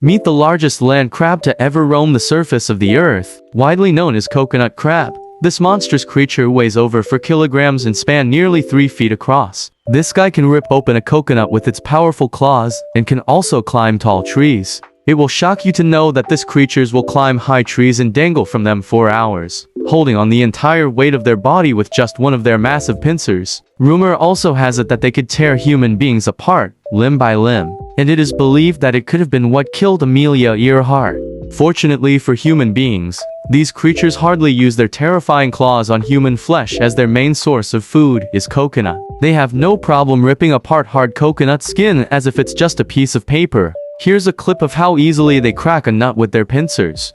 Meet the largest land crab to ever roam the surface of the earth, widely known as coconut crab. This monstrous creature weighs over 4 kilograms and span nearly 3 feet across. This guy can rip open a coconut with its powerful claws and can also climb tall trees. It will shock you to know that this creatures will climb high trees and dangle from them for hours, holding on the entire weight of their body with just one of their massive pincers. Rumor also has it that they could tear human beings apart, limb by limb, and it is believed that it could have been what killed Amelia Earhart. Fortunately for human beings, these creatures hardly use their terrifying claws on human flesh, as their main source of food is coconut. They have no problem ripping apart hard coconut skin as if it's just a piece of paper. Here's a clip of how easily they crack a nut with their pincers.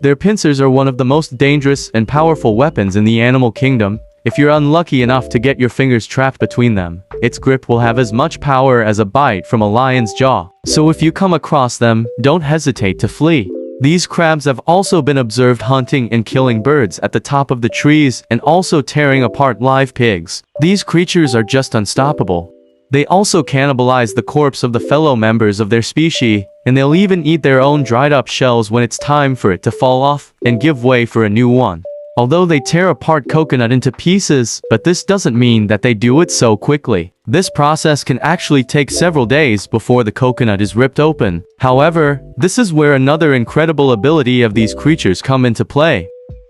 Their pincers are one of the most dangerous and powerful weapons in the animal kingdom. If you're unlucky enough to get your fingers trapped between them, its grip will have as much power as a bite from a lion's jaw. So if you come across them, don't hesitate to flee. These crabs have also been observed hunting and killing birds at the top of the trees and also tearing apart live pigs. These creatures are just unstoppable. They also cannibalize the corpse of the fellow members of their species, and they'll even eat their own dried up shells when it's time for it to fall off and give way for a new one. Although they tear apart coconut into pieces, but this doesn't mean that they do it so quickly. This process can actually take several days before the coconut is ripped open. However, this is where another incredible ability of these creatures come into play.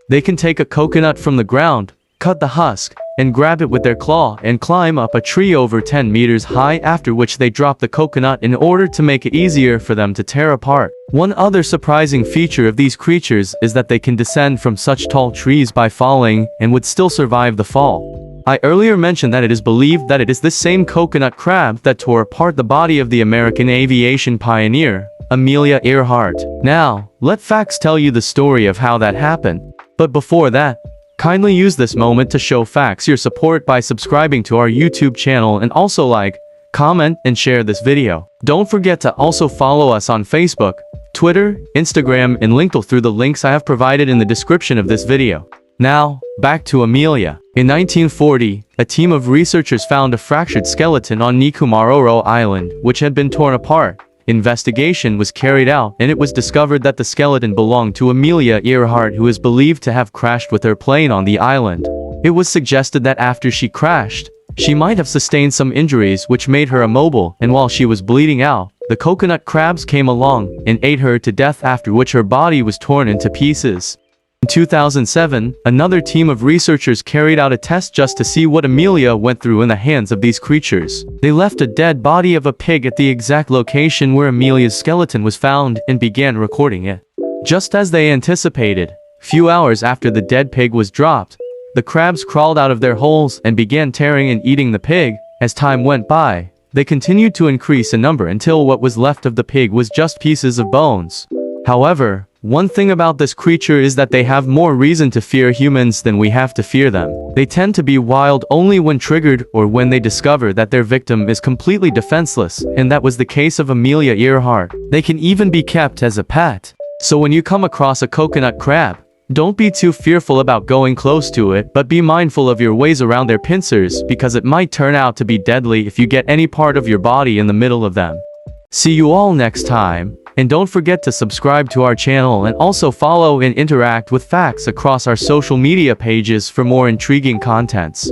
They can take a coconut from the ground, cut the husk, and grab it with their claw and climb up a tree over 10 meters high, after which they drop the coconut in order to make it easier for them to tear apart. One other surprising feature of these creatures is that they can descend from such tall trees by falling and would still survive the fall. I earlier mentioned that it is believed that it is this same coconut crab that tore apart the body of the American aviation pioneer, Amelia Earhart. Now, let facts tell you the story of how that happened. But before that, kindly use this moment to show facts your support by subscribing to our YouTube channel, and also like, comment, and share this video. Don't forget to also follow us on Facebook, Twitter, Instagram, and LinkedIn through the links I have provided in the description of this video. Now, back to Amelia. In 1940, a team of researchers found a fractured skeleton on Nikumaroro Island, which had been torn apart. Investigation was carried out, and it was discovered that the skeleton belonged to Amelia Earhart, who is believed to have crashed with her plane on the island. It was suggested that after she crashed, she might have sustained some injuries which made her immobile, and while she was bleeding out, the coconut crabs came along and ate her to death, after which her body was torn into pieces. In 2007, another team of researchers carried out a test just to see what Amelia went through in the hands of these creatures. They left a dead body of a pig at the exact location where Amelia's skeleton was found and began recording it. Just as they anticipated, few hours after the dead pig was dropped, the crabs crawled out of their holes and began tearing and eating the pig. As time went by, they continued to increase in number until what was left of the pig was just pieces of bones. However, one thing about this creature is that they have more reason to fear humans than we have to fear them. They tend to be wild only when triggered or when they discover that their victim is completely defenseless, and that was the case of Amelia Earhart. They can even be kept as a pet. So when you come across a coconut crab, don't be too fearful about going close to it, but be mindful of your ways around their pincers, because it might turn out to be deadly if you get any part of your body in the middle of them. See you all next time. And don't forget to subscribe to our channel and also follow and interact with facts across our social media pages for more intriguing contents.